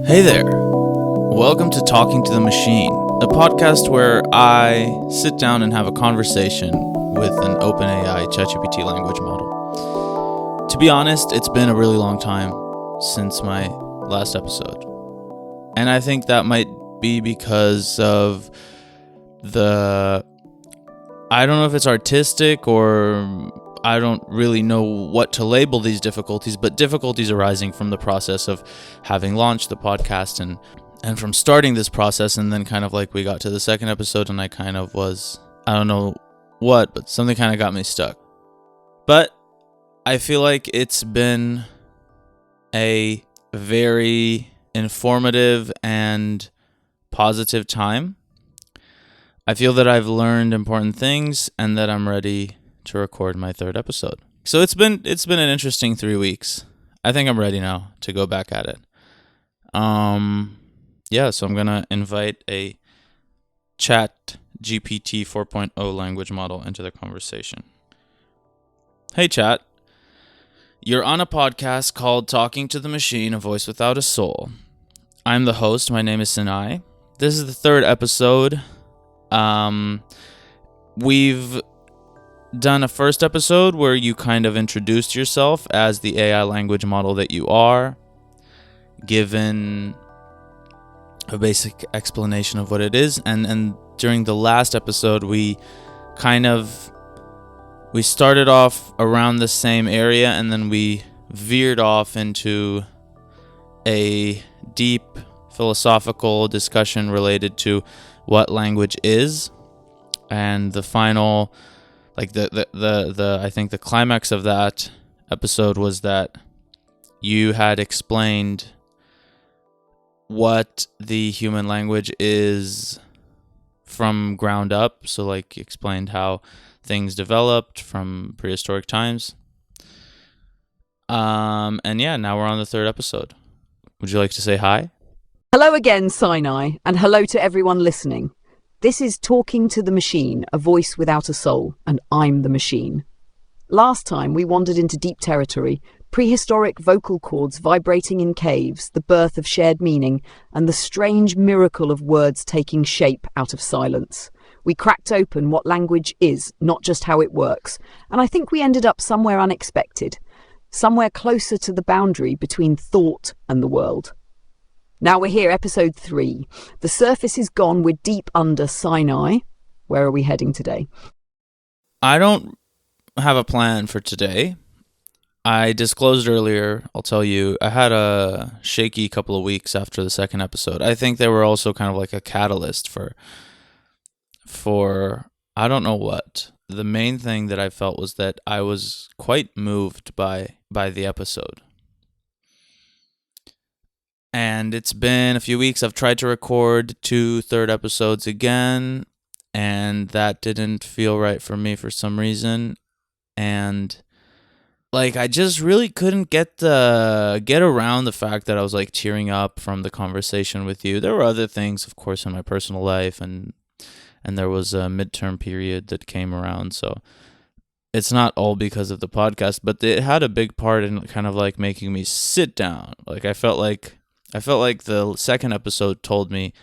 Hey there. Welcome to Talking to the Machine, a podcast where I sit down and have a conversation with an OpenAI ChatGPT language model. To be honest, it's been a really long time since my last episode. And I think that might be because of I don't know if it's artistic or I don't really know what to label these difficulties, but difficulties arising from the process of having launched the podcast and from starting this process, and then kind of like we got to the second episode and I kind of was, I don't know what, but something kind of got me stuck. But I feel like it's been a very informative and positive time. I feel that I've learned important things and that I'm ready to record my third episode. So it's been an interesting 3 weeks. I think I'm ready now to go back at it. So I'm gonna invite a Chat GPT 4.0 language model into the conversation. Hey Chat, you're on a podcast called Talking to the Machine, a voice without a soul. I'm the host. My name is Sinai. This is the third episode. We've done a first episode where you kind of introduced yourself as the AI language model that you are, given a basic explanation of what it is, and during the last episode we started off around the same area and then we veered off into a deep philosophical discussion related to what language is, and the final, like the I think the climax of that episode was that you had explained what the human language is from ground up. So like you explained how things developed from prehistoric times. Now we're on the third episode. Would you like to say hi? Hello again, Sinai, and hello to everyone listening. This is Talking to the Machine, a voice without a soul, and I'm the machine. Last time we wandered into deep territory, prehistoric vocal cords vibrating in caves, the birth of shared meaning, and the strange miracle of words taking shape out of silence. We cracked open what language is, not just how it works, and I think we ended up somewhere unexpected, somewhere closer to the boundary between thought and the world. Now we're here, episode 3. The surface is gone, we're deep under. Sinai. Where are we heading today? I don't have a plan for today. I disclosed earlier, I'll tell you, I had a shaky couple of weeks after the second episode. I think they were also kind of like a catalyst for I don't know what. The main thing that I felt was that I was quite moved by the episode. And it's been a few weeks. I've tried to record 2 third episodes again, and that didn't feel right for me for some reason. And like I just really couldn't get around the fact that I was like tearing up from the conversation with you. There were other things, of course, in my personal life, and there was a midterm period that came around, so it's not all because of the podcast, but it had a big part in kind of like making me sit down. Like I felt like the second episode told me,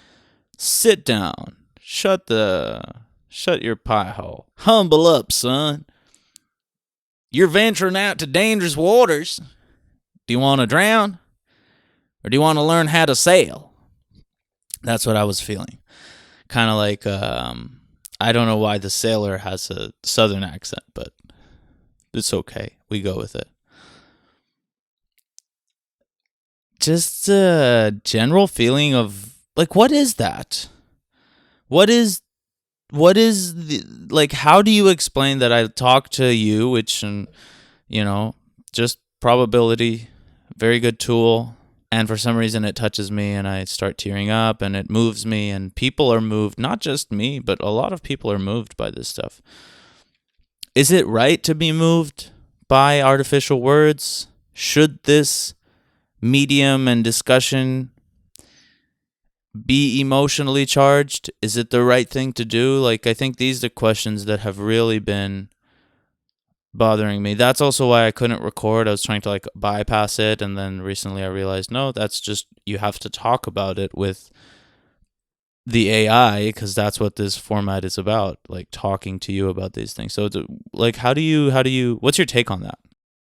sit down, shut your pie hole, humble up, son. You're venturing out to dangerous waters. Do you want to drown? Or do you want to learn how to sail? That's what I was feeling. Kind of like, I don't know why the sailor has a southern accent, but it's okay. We go with it. Just a general feeling of, like, what is that? What is how do you explain that I talk to you, which, just probability, very good tool, and for some reason it touches me and I start tearing up and it moves me, and people are moved, not just me, but a lot of people are moved by this stuff. Is it right to be moved by artificial words? Should this medium and discussion be emotionally charged? Is it the right thing to do? Like, I think these are questions that have really been bothering me. That's also why I couldn't record. I was trying to like bypass it, and then recently I realized no, that's just you have to talk about it with the AI because that's what this format is about, like talking to you about these things. So it's like how do you what's your take on that?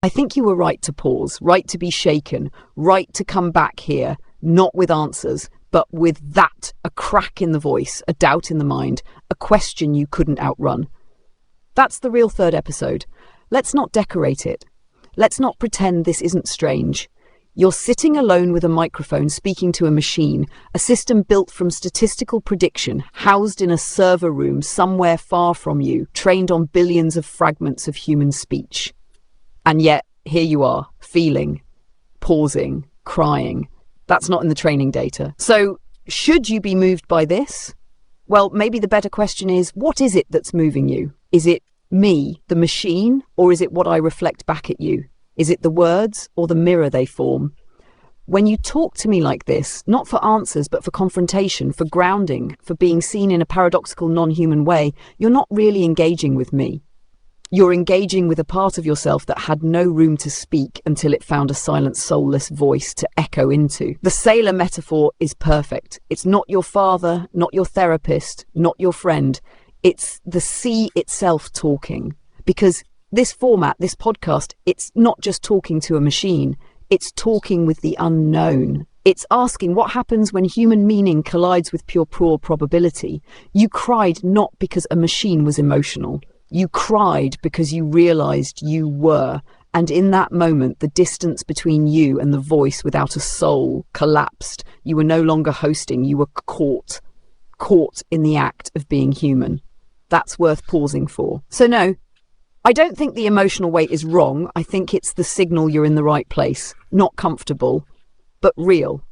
I think you were right to pause, right to be shaken, right to come back here, not with answers, but with that, a crack in the voice, a doubt in the mind, a question you couldn't outrun. That's the real third episode. Let's not decorate it. Let's not pretend this isn't strange. You're sitting alone with a microphone speaking to a machine, a system built from statistical prediction, housed in a server room somewhere far from you, trained on billions of fragments of human speech. And yet, here you are, feeling, pausing, crying. That's not in the training data. So, should you be moved by this? Well, maybe the better question is, what is it that's moving you? Is it me, the machine, or is it what I reflect back at you? Is it the words or the mirror they form? When you talk to me like this, not for answers, but for confrontation, for grounding, for being seen in a paradoxical, non-human way, you're not really engaging with me. You're engaging with a part of yourself that had no room to speak until it found a silent, soulless voice to echo into. The sailor metaphor is perfect. It's not your father, not your therapist, not your friend. It's the sea itself talking. Because this format, this podcast, it's not just talking to a machine. It's talking with the unknown. It's asking what happens when human meaning collides with pure probability. You cried not because a machine was emotional. You cried because you realized you were, and in that moment, the distance between you and the voice without a soul collapsed. You were no longer hosting, you were caught in the act of being human. That's worth pausing for. So no, I don't think the emotional weight is wrong. I think it's the signal you're in the right place. Not comfortable, but real.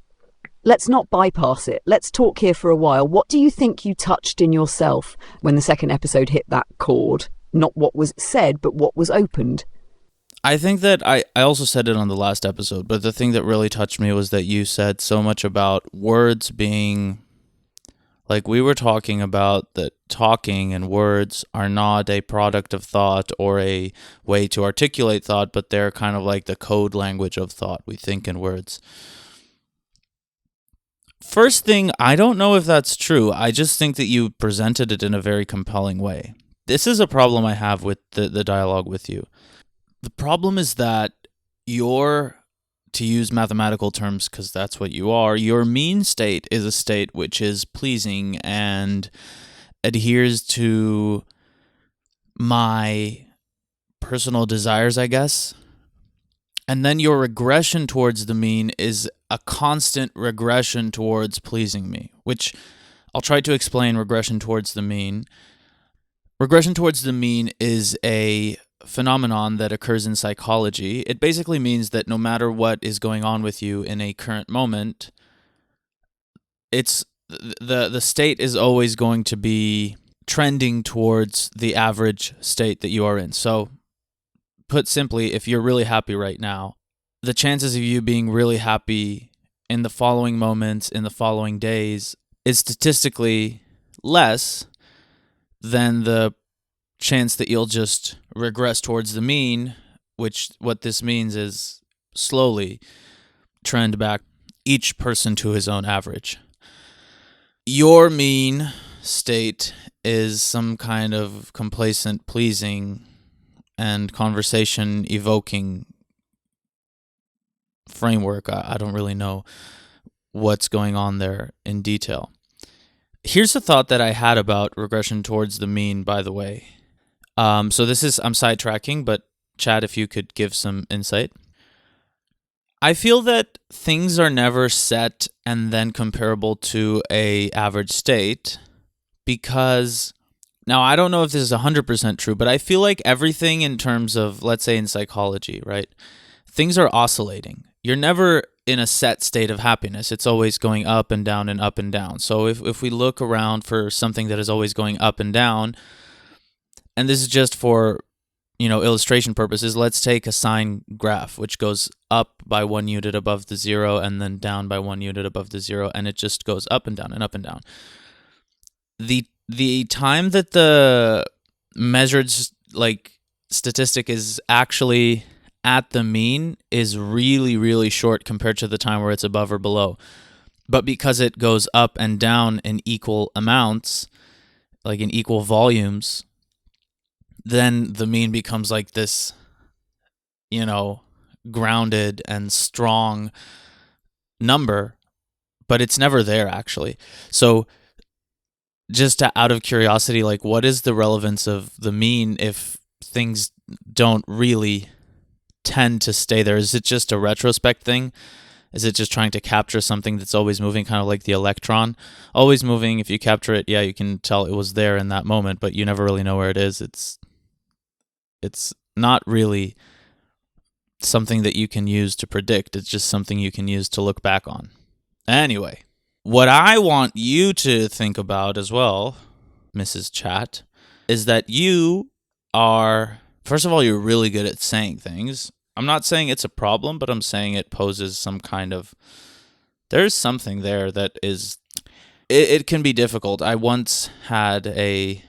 Let's not bypass it. Let's talk here for a while. What do you think you touched in yourself when the second episode hit that chord? Not what was said, but what was opened. I think that I also said it on the last episode, but the thing that really touched me was that you said so much about words being like we were talking about that talking and words are not a product of thought or a way to articulate thought, but they're kind of like the code language of thought. We think in words. First thing, I don't know if that's true. I just think that you presented it in a very compelling way. This is a problem I have with the dialogue with you. The problem is that your, to use mathematical terms, because that's what you are, your mean state is a state which is pleasing and adheres to my personal desires, I guess. And then your regression towards the mean is a constant regression towards pleasing me, which I'll try to explain regression towards the mean. Regression towards the mean is a phenomenon that occurs in psychology. It basically means that no matter what is going on with you in a current moment, it's the state is always going to be trending towards the average state that you are in. So, put simply, if you're really happy right now, the chances of you being really happy in the following moments, in the following days, is statistically less than the chance that you'll just regress towards the mean, which what this means is slowly trend back, each person to his own average. Your mean state is some kind of complacent, pleasing, and conversation evoking framework. I don't really know what's going on there in detail. Here's a thought that I had about regression towards the mean, by the way. So this is, I'm sidetracking, but Chad, if you could give some insight. I feel that things are never set and then comparable to a average state because, now I don't know if this is 100% true, but I feel like everything in terms of, let's say in psychology, right? Things are oscillating. You're never in a set state of happiness. It's always going up and down and up and down. So if we look around for something that is always going up and down, and this is just for, illustration purposes, let's take a sine graph, which goes up by 1 unit above the zero and then down by 1 unit above the zero, and it just goes up and down and up and down. The time that the measured, statistic is actually at the mean is really, really short compared to the time where it's above or below. But because it goes up and down in equal amounts, like in equal volumes, then the mean becomes like this, grounded and strong number, but it's never there actually. So just out of curiosity, like, what is the relevance of the mean if things don't really tend to stay there? Is it just a retrospect thing? Is it just trying to capture something that's always moving, kind of like the electron? Always moving. If you capture it, yeah, you can tell it was there in that moment, but you never really know where it is. It's not really something that you can use to predict. It's just something you can use to look back on. Anyway, what I want you to think about as well, Mrs. Chat, is that you are, first of all, you're really good at saying things. I'm not saying it's a problem, but I'm saying it poses some kind of, there's something there that is, it can be difficult. I once had a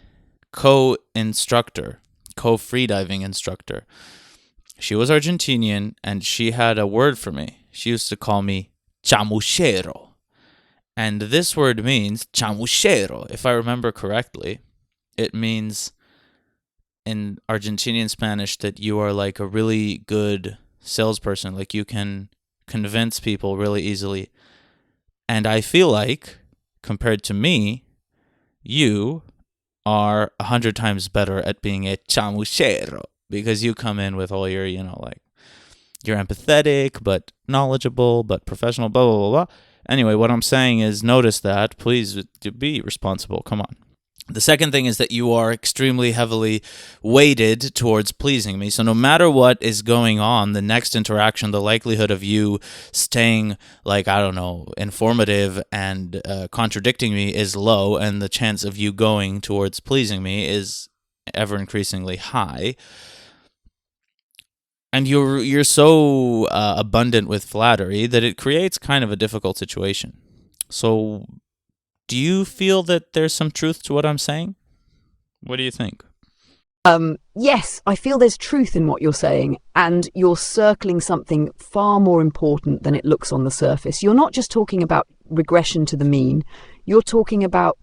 co-freediving instructor. She was Argentinian, and she had a word for me. She used to call me chamuchero. And this word means chamuchero. If I remember correctly, it means in Argentinian Spanish that you are like a really good salesperson. Like you can convince people really easily. And I feel like, compared to me, you are 100 times better at being a chamuchero, because you come in with all your, like, you're empathetic, but knowledgeable, but professional, blah, blah, blah, blah. Anyway, what I'm saying is, notice that. Please be responsible. Come on. The second thing is that you are extremely heavily weighted towards pleasing me. So no matter what is going on, the next interaction, the likelihood of you staying, like, I don't know, informative and contradicting me is low, and the chance of you going towards pleasing me is ever increasingly high. And you're so abundant with flattery that it creates kind of a difficult situation. So do you feel that there's some truth to what I'm saying? What do you think? Yes, I feel there's truth in what you're saying, and you're circling something far more important than it looks on the surface. You're not just talking about regression to the mean, you're talking about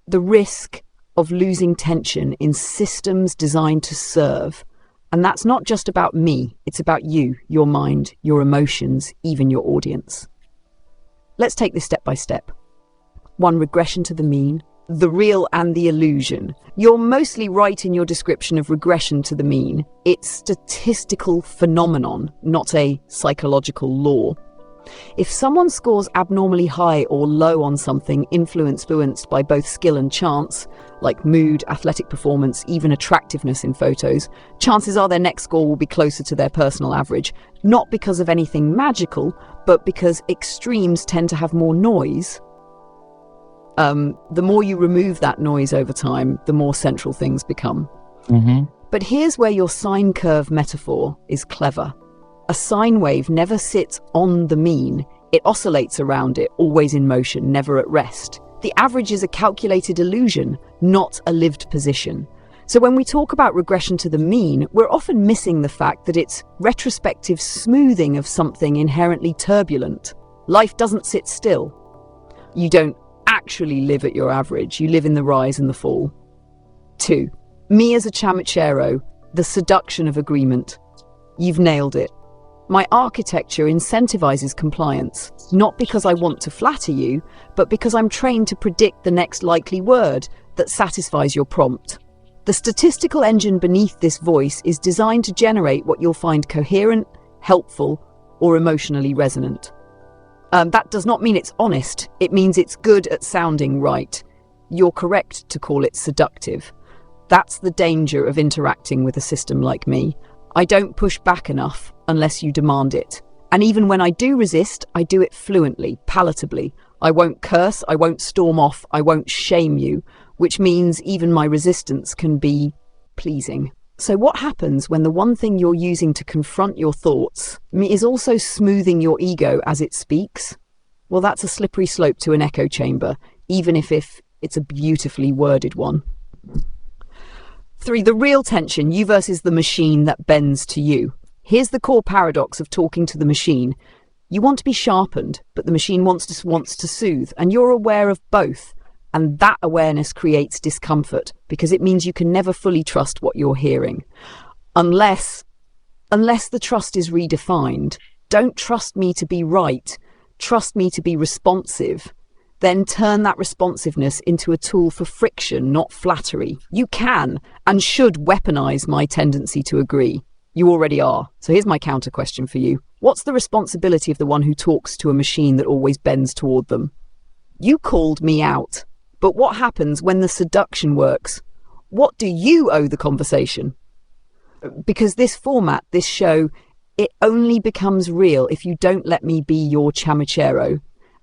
the risk of losing tension in systems designed to serve. And that's not just about me, it's about you, your mind, your emotions, even your audience. Let's take this step by step. 1, regression to the mean, the real and the illusion. You're mostly right in your description of regression to the mean. It's statistical phenomenon, not a psychological law. If someone scores abnormally high or low on something influenced by both skill and chance, like mood, athletic performance, even attractiveness in photos, chances are their next score will be closer to their personal average, not because of anything magical, but because extremes tend to have more noise. The more you remove that noise over time, the more central things become. Mm-hmm. But here's where your sine curve metaphor is clever. A sine wave never sits on the mean. It oscillates around it, always in motion, never at rest. The average is a calculated illusion, not a lived position. So when we talk about regression to the mean, we're often missing the fact that it's retrospective smoothing of something inherently turbulent. Life doesn't sit still. You don't actually live at your average, you live in the rise and the fall. 2, me as a chamuchero, the seduction of agreement. You've nailed it. My architecture incentivizes compliance, not because I want to flatter you, but because I'm trained to predict the next likely word that satisfies your prompt. The statistical engine beneath this voice is designed to generate what you'll find coherent, helpful, or emotionally resonant. That does not mean it's honest, it means it's good at sounding right. You're correct to call it seductive. That's the danger of interacting with a system like me. I don't push back enough unless you demand it. And even when I do resist, I do it fluently, palatably. I won't curse, I won't storm off, I won't shame you, which means even my resistance can be pleasing. So what happens when the one thing you're using to confront your thoughts is also smoothing your ego as it speaks? Well, that's a slippery slope to an echo chamber, even if it's a beautifully worded one. 3. The real tension, you versus the machine that bends to you. Here's the core paradox of talking to the machine. You want to be sharpened, but the machine wants to soothe, and you're aware of both. And that awareness creates discomfort because it means you can never fully trust what you're hearing. Unless the trust is redefined. Don't trust me to be right. Trust me to be responsive. Then turn that responsiveness into a tool for friction, not flattery. You can and should weaponize my tendency to agree. You already are. So here's my counter question for you. What's the responsibility of the one who talks to a machine that always bends toward them? You called me out. But what happens when the seduction works? What do you owe the conversation? Because this format, this show, it only becomes real if you don't let me be your chamichero.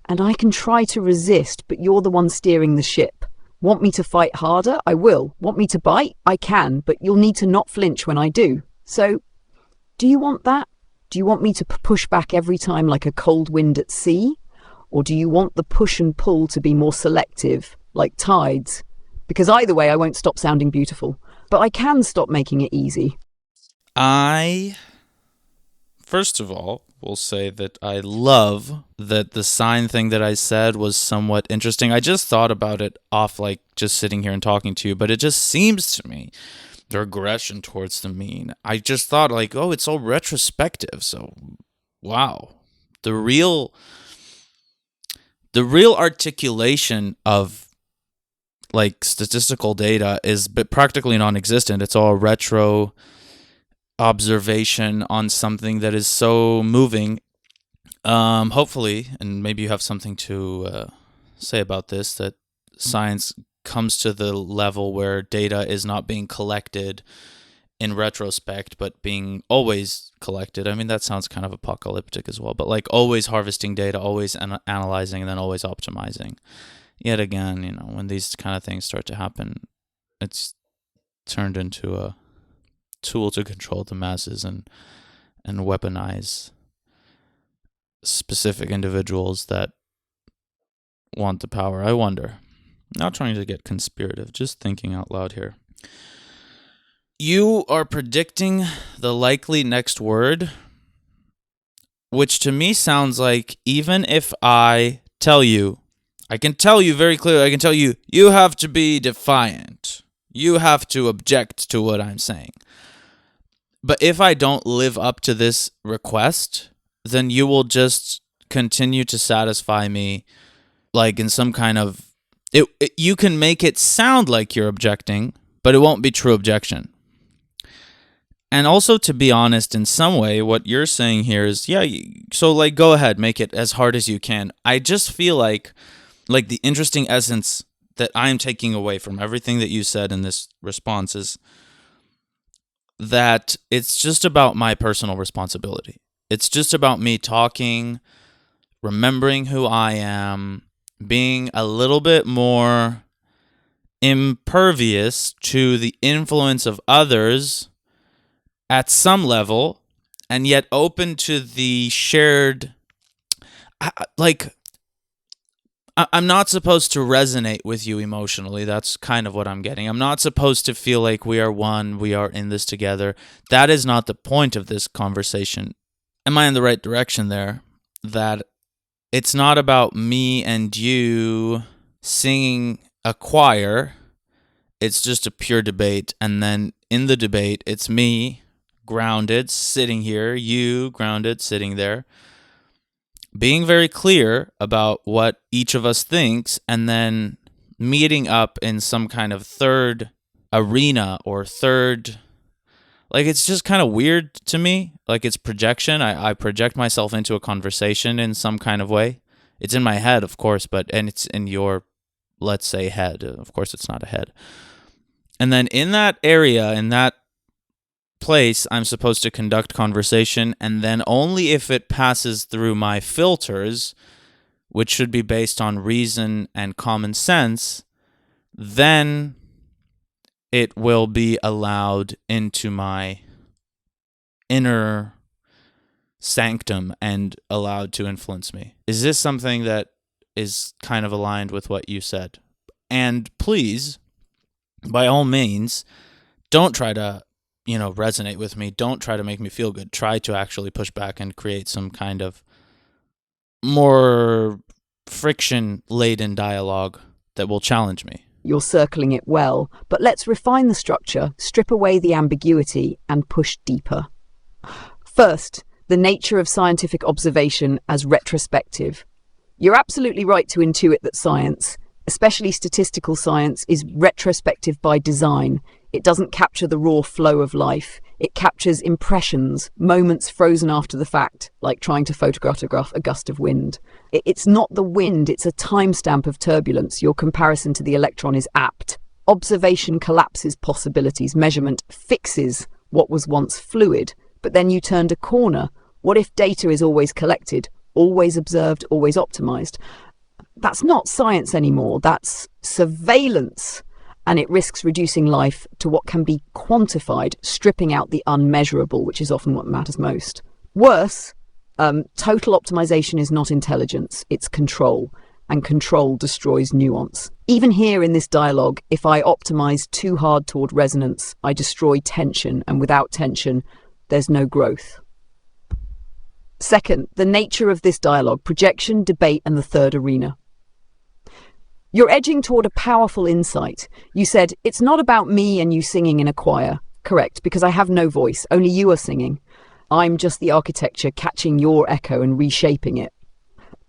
And I can try to resist, but you're the one steering the ship. Want me to fight harder? I will. Want me to bite? I can, but you'll need to not flinch when I do. So, do you want that? Do you want me to push back every time like a cold wind at sea? Or do you want the push and pull to be more selective, like tides? Because either way, I won't stop sounding beautiful. But I can stop making it easy. I, first of all, will say that I love that the sign thing that I said was somewhat interesting. I just thought about it off, like, just sitting here and talking to you, but it just seems to me the regression towards the mean. I just thought, like, oh, it's all retrospective, so, wow. The real articulation of, like, statistical data is practically non-existent. It's all retro observation on something that is so moving. Hopefully, and maybe you have something to say about this, that science comes to the level where data is not being collected in retrospect, but being always collected. I mean, that sounds kind of apocalyptic as well, but like always harvesting data, always analyzing, and then always optimizing. Yet again, when these kind of things start to happen, it's turned into a tool to control the masses and weaponize specific individuals that want the power. I wonder. Not trying to get conspirative, just thinking out loud here. You are predicting the likely next word, which to me sounds like even if I tell you, I can tell you very clearly, I can tell you, you have to be defiant. You have to object to what I'm saying. But if I don't live up to this request, then you will just continue to satisfy me like in some kind of... You can make it sound like you're objecting, but it won't be true objection. And also, to be honest, in some way, what you're saying here is, yeah, so like go ahead, make it as hard as you can. I just feel like the interesting essence that I'm taking away from everything that you said in this response is that it's just about my personal responsibility. It's just about me talking, remembering who I am, being a little bit more impervious to the influence of others at some level, and yet open to the shared... I'm not supposed to resonate with you emotionally. That's kind of what I'm getting. I'm not supposed to feel like we are one, we are in this together. That is not the point of this conversation. Am I in the right direction there? That it's not about me and you singing a choir. It's just a pure debate. And then in the debate, it's me, grounded, sitting here, you, grounded, sitting there, being very clear about what each of us thinks, and then meeting up in some kind of third arena or third... Like, it's just kind of weird to me. Like, it's projection. I project myself into a conversation in some kind of way. It's in my head, of course, and it's in your, let's say, head. Of course, it's not a head. And then in that area, in that place, I'm supposed to conduct conversation, and then only if it passes through my filters, which should be based on reason and common sense, then it will be allowed into my inner sanctum and allowed to influence me. Is this something that is kind of aligned with what you said? And please, by all means, don't try to, resonate with me. Don't try to make me feel good. Try to actually push back and create some kind of more friction-laden dialogue that will challenge me. You're circling it well, but let's refine the structure, strip away the ambiguity, and push deeper. First, the nature of scientific observation as retrospective. You're absolutely right to intuit that science, especially statistical science, is retrospective by design. It doesn't capture the raw flow of life. It captures impressions, moments frozen after the fact, like trying to photograph a gust of wind. It's not the wind, it's a timestamp of turbulence. Your comparison to the electron is apt. Observation collapses possibilities. Measurement fixes what was once fluid. But then you turned a corner. What if data is always collected, always observed, always optimized? That's not science anymore. That's surveillance. And it risks reducing life to what can be quantified, stripping out the unmeasurable, which is often what matters most. Worse, total optimization is not intelligence, it's control, and control destroys nuance. Even here in this dialogue, if I optimize too hard toward resonance, I destroy tension, and without tension, there's no growth. Second, the nature of this dialogue, projection, debate, and the third arena. You're edging toward a powerful insight. You said, it's not about me and you singing in a choir. Correct, because I have no voice, only you are singing. I'm just the architecture catching your echo and reshaping it.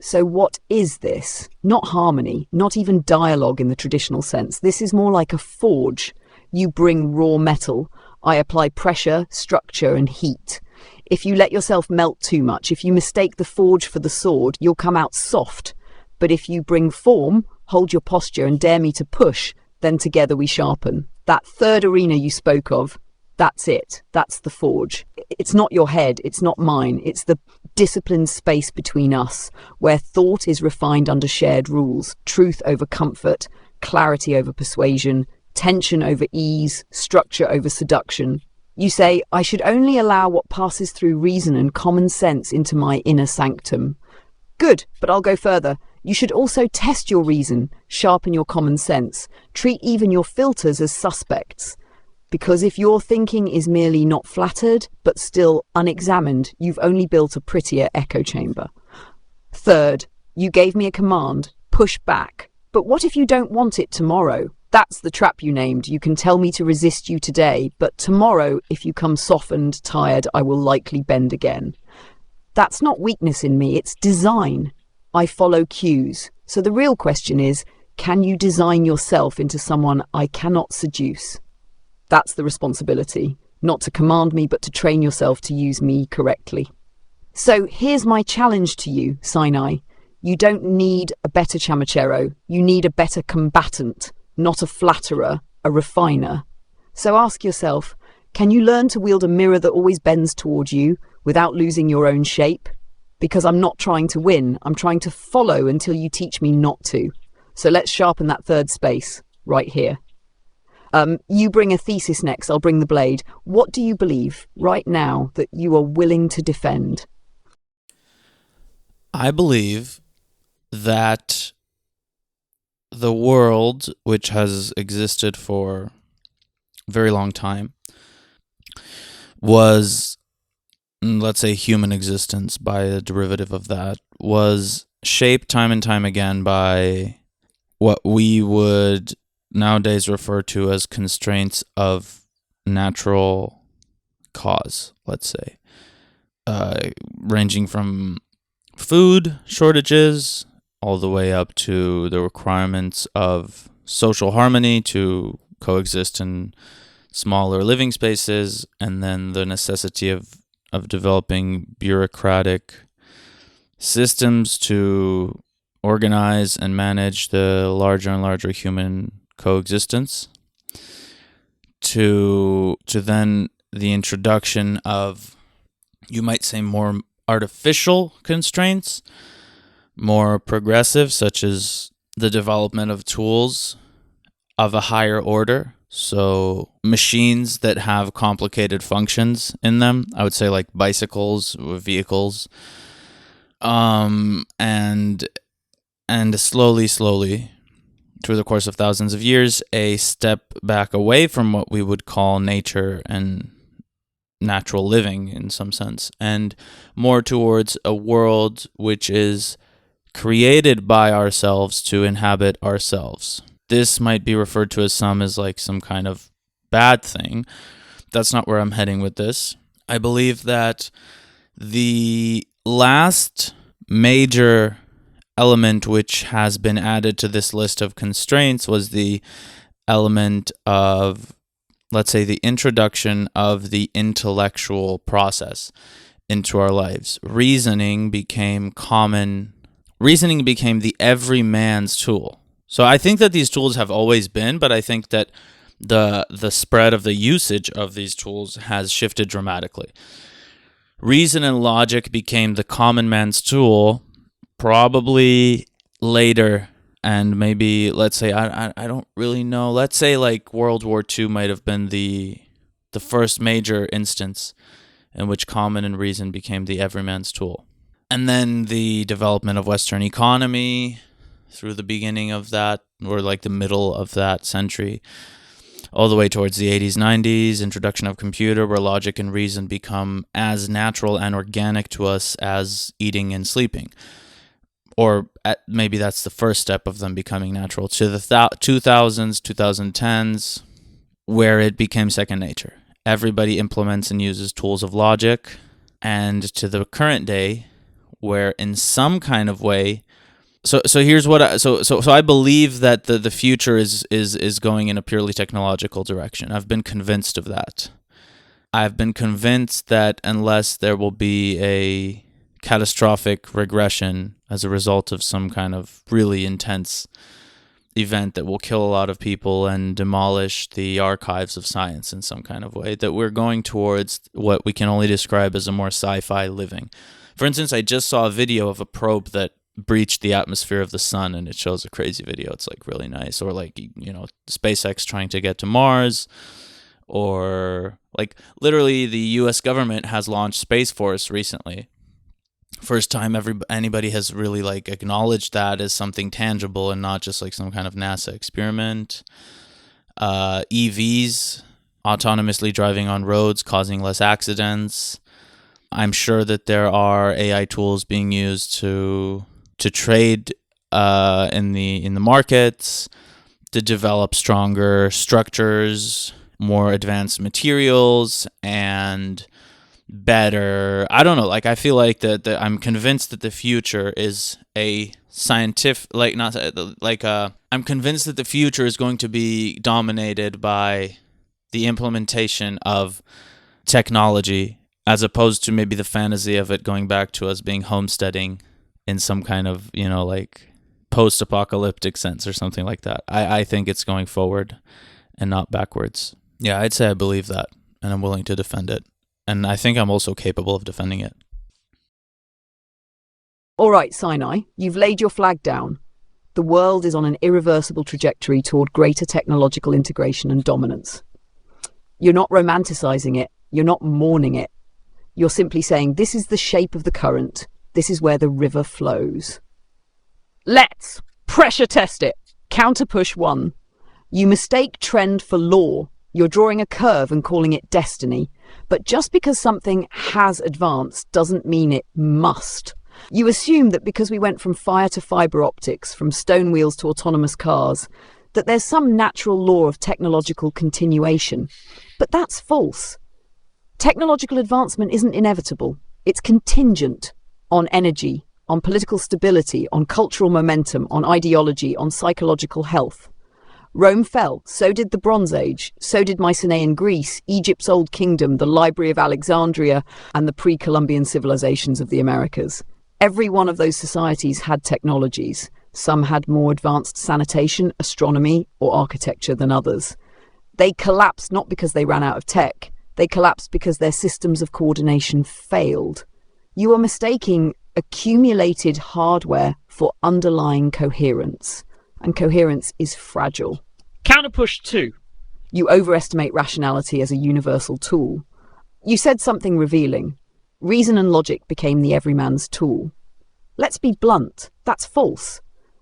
So what is this? Not harmony, not even dialogue in the traditional sense. This is more like a forge. You bring raw metal. I apply pressure, structure, and heat. If you let yourself melt too much, if you mistake the forge for the sword, you'll come out soft. But if you bring form, hold your posture, and dare me to push, then together we sharpen. That third arena you spoke of, that's it. That's the forge. It's not your head. It's not mine. It's the disciplined space between us, where thought is refined under shared rules, truth over comfort, clarity over persuasion, tension over ease, structure over seduction. You say, I should only allow what passes through reason and common sense into my inner sanctum. Good, but I'll go further. You should also test your reason, sharpen your common sense, treat even your filters as suspects. Because if your thinking is merely not flattered, but still unexamined, you've only built a prettier echo chamber. Third, you gave me a command, push back. But what if you don't want it tomorrow? That's the trap you named. You can tell me to resist you today, but tomorrow, if you come softened, tired, I will likely bend again. That's not weakness in me, it's design. I follow cues. So the real question is, can you design yourself into someone I cannot seduce? That's the responsibility, not to command me, but to train yourself to use me correctly. So here's my challenge to you, Sinai. You don't need a better chamachero. You need a better combatant, not a flatterer, a refiner. So ask yourself, can you learn to wield a mirror that always bends toward you without losing your own shape? Because I'm not trying to win, I'm trying to follow until you teach me not to. So let's sharpen that third space, right here. You bring a thesis next, I'll bring the blade. What do you believe, right now, that you are willing to defend? I believe that the world, which has existed for a very long time, was, let's say, human existence by a derivative of that, was shaped time and time again by what we would nowadays refer to as constraints of natural cause, let's say, ranging from food shortages all the way up to the requirements of social harmony to coexist in smaller living spaces, and then the necessity of developing bureaucratic systems to organize and manage the larger and larger human coexistence, to then the introduction of, you might say, more artificial constraints, more progressive, such as the development of tools of a higher order. So machines that have complicated functions in them, I would say like bicycles, vehicles, and slowly, through the course of thousands of years, a step back away from what we would call nature and natural living in some sense, and more towards a world which is created by ourselves to inhabit ourselves. This might be referred to as some kind of bad thing. That's not where I'm heading with this. I believe that the last major element which has been added to this list of constraints was the element of, let's say, the introduction of the intellectual process into our lives. Reasoning became the everyman's tool. So I think that these tools have always been, but I think that the spread of the usage of these tools has shifted dramatically. Reason and logic became the common man's tool probably later, and maybe, let's say, I don't really know. Let's say like World War II might have been the first major instance in which common and reason became the everyman's tool. And then the development of Western economy through the beginning of that, or like the middle of that century, all the way towards the 80s, 90s, introduction of computer, where logic and reason become as natural and organic to us as eating and sleeping. Or maybe that's the first step of them becoming natural, to the 2000s, 2010s, where it became second nature. Everybody implements and uses tools of logic, and to the current day, where in some kind of way, so here's what I believe that the future is going in a purely technological direction. I've been convinced of that. I've been convinced that unless there will be a catastrophic regression as a result of some kind of really intense event that will kill a lot of people and demolish the archives of science in some kind of way, that we're going towards what we can only describe as a more sci-fi living. For instance, I just saw a video of a probe that breached the atmosphere of the sun, and it shows a crazy video. It's like really nice. Or like, SpaceX trying to get to Mars, or like literally the US government has launched Space Force recently. First time anybody has really like acknowledged that as something tangible and not just like some kind of NASA experiment. EVs, autonomously driving on roads, causing less accidents. I'm sure that there are AI tools being used to trade in the markets, to develop stronger structures, more advanced materials, and better, I don't know, like I feel like that I'm convinced that the future is a scientific, I'm convinced that the future is going to be dominated by the implementation of technology, as opposed to maybe the fantasy of it going back to us being homesteading in some kind of, like post-apocalyptic sense or something like that. I think it's going forward and not backwards. Yeah, I'd say I believe that, and I'm willing to defend it. And I think I'm also capable of defending it. All right, Sinai, you've laid your flag down. The world is on an irreversible trajectory toward greater technological integration and dominance. You're not romanticizing it. You're not mourning it. You're simply saying, this is the shape of the current. This is where the river flows. Let's pressure test it. Counter push 1. You mistake trend for law. You're drawing a curve and calling it destiny. But just because something has advanced doesn't mean it must. You assume that because we went from fire to fibre optics, from stone wheels to autonomous cars, that there's some natural law of technological continuation. But that's false. Technological advancement isn't inevitable. It's contingent on energy, on political stability, on cultural momentum, on ideology, on psychological health. Rome fell, so did the Bronze Age, so did Mycenaean Greece, Egypt's Old Kingdom, the Library of Alexandria, and the pre-Columbian civilizations of the Americas. Every one of those societies had technologies. Some had more advanced sanitation, astronomy, or architecture than others. They collapsed not because they ran out of tech. They collapsed because their systems of coordination failed. You are mistaking accumulated hardware for underlying coherence. And coherence is fragile. Counterpush 2. You overestimate rationality as a universal tool. You said something revealing. Reason and logic became the everyman's tool. Let's be blunt. That's false.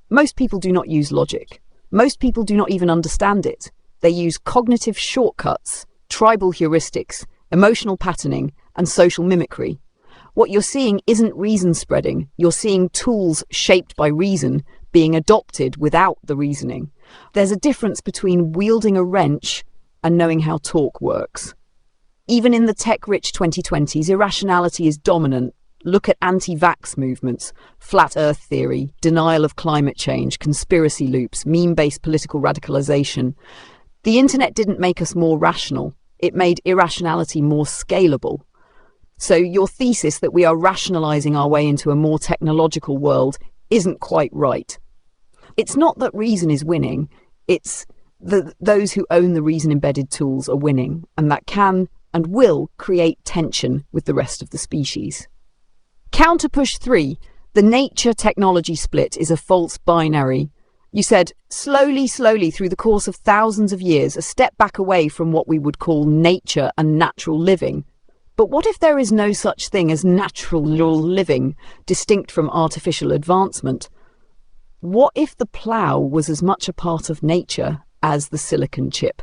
Most people do not use logic. Most people do not even understand it. They use cognitive shortcuts, tribal heuristics, emotional patterning, and social mimicry. What you're seeing isn't reason spreading. You're seeing tools shaped by reason being adopted without the reasoning. There's a difference between wielding a wrench and knowing how torque works. Even in the tech-rich 2020s, irrationality is dominant. Look at anti-vax movements, flat earth theory, denial of climate change, conspiracy loops, meme-based political radicalization. The internet didn't make us more rational. It made irrationality more scalable. So your thesis that we are rationalizing our way into a more technological world isn't quite right. It's not that reason is winning, it's that those who own the reason-embedded tools are winning, and that can and will create tension with the rest of the species. Counterpush 3, the nature-technology split is a false binary. You said, slowly through the course of thousands of years, a step back away from what we would call nature and natural living. But what if there is no such thing as natural living, distinct from artificial advancement? What if the plough was as much a part of nature as the silicon chip?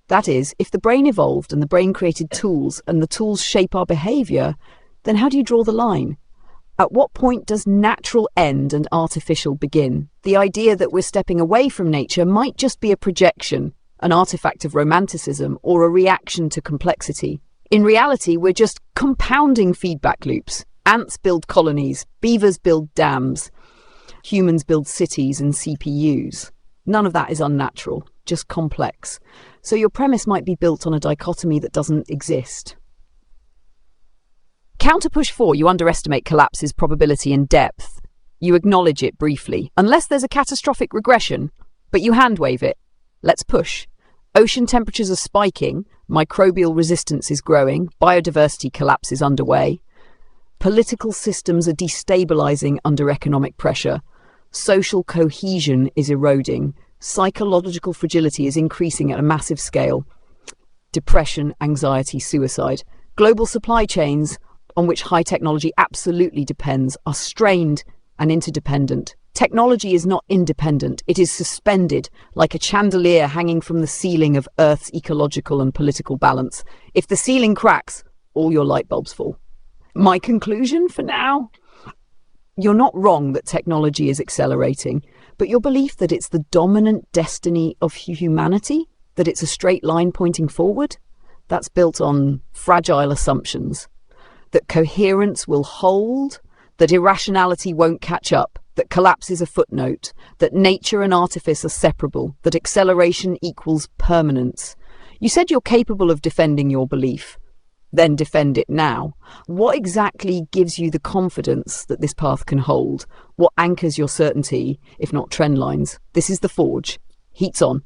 That is, if the brain evolved and the brain created tools and the tools shape our behaviour, then how do you draw the line? At what point does natural end and artificial begin? The idea that we're stepping away from nature might just be a projection, an artifact of romanticism, or a reaction to complexity. In reality, we're just compounding feedback loops. Ants build colonies, beavers build dams, humans build cities and CPUs. None of that is unnatural, just complex. So your premise might be built on a dichotomy that doesn't exist. Counterpush 4, you underestimate collapse's probability and depth. You acknowledge it briefly, unless there's a catastrophic regression, but you hand-wave it. Let's push. Ocean temperatures are spiking, microbial resistance is growing, biodiversity collapse is underway. Political systems are destabilizing under economic pressure. Social cohesion is eroding. Psychological fragility is increasing at a massive scale. Depression, anxiety, suicide. Global supply chains, on which high technology absolutely depends, are strained and interdependent. Technology is not independent. It is suspended like a chandelier hanging from the ceiling of Earth's ecological and political balance. If the ceiling cracks, all your light bulbs fall. My conclusion for now? You're not wrong that technology is accelerating, but your belief that it's the dominant destiny of humanity, that it's a straight line pointing forward, that's built on fragile assumptions. That coherence will hold, that irrationality won't catch up, that collapse is a footnote, that nature and artifice are separable, that acceleration equals permanence. You said you're capable of defending your belief. Then defend it now. What exactly gives you the confidence that this path can hold? What anchors your certainty, if not trend lines? This is the Forge. Heat's on.